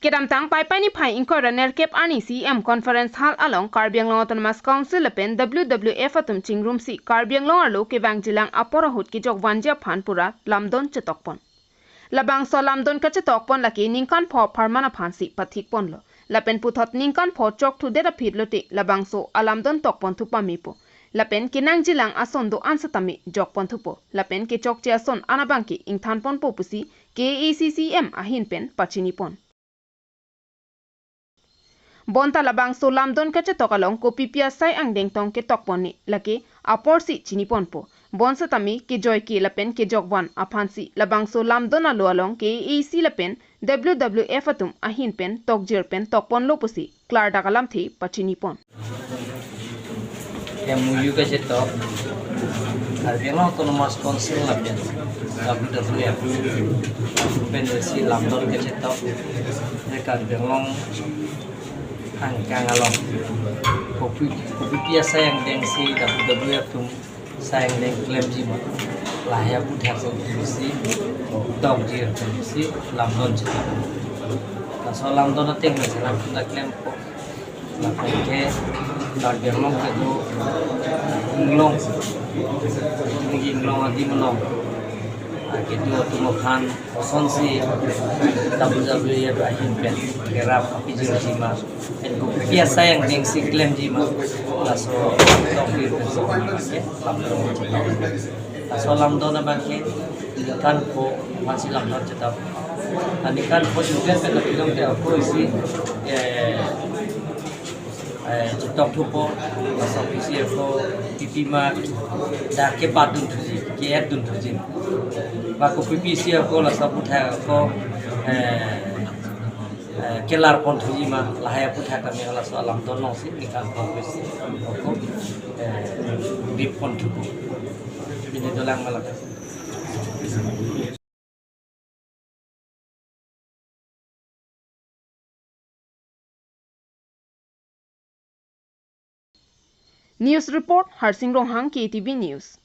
Kedam tang pai pai ni phai inko raner kep ani CM conference hall along Karbianglong Autonomous Council pen WWF atum chingrum si Karbianglong arlo ke bang jilang apora hut ki jok wanja phan pura lamdon chetokpon. Labang so lamdon ka chetokpon laki ningkan pho pharmana phan si pathik pon lo. Lapen puthot ningkan pho chok thu dera phit lote labang so alamdon tokpon thu pamipo. Lapen kinang jilang ason do ansatami jok pon thupo. Lapen ke chok che ason anabang ki ingthan pon po pusi KAAC ahin pen pachini pon. Bonta labang so lamdon kache tokalong ko pipia sai ang deng tong ke tokpon ni laki apor si chini ponpo. Bonsa tami ke joy ke lapen ke jogwan aphan si labang so lamdon alo along ke AC lapen WWF atum ahin pen tokjir pen tokpon lopusi klar dakalam thi pachini pon. MUU kachetok Karbianglong Autonomous Council lapen WWF pen si lamdon kachetok Karbianglong Angkangalong kopi pia sayang deng si WWF tum sayang deng klaim jiba lahya puthak si dog jir si lamdon chita so lamdon ateng ni salam puta klaim po la ke Karbianglong ke do inglong adi menong gitu tumokan son si WWF ahin pen gerap api jima en biasa yang deng si klaim jima laso tokir ke lamdon cetap laso lamdon abangke kan po masih lamdon cetap ani kan po juga pen film te aku isi cetok tupo laso isi aku tipima dak ke patun tuji ke adun tuji Bako PPC ako la sabutha ako kelar pon thuji ma lahaya putha kami ala so alam dono si nikal PPC ako dip pon thuku ini dolang malaka News report Harsing Ronghang KTV News.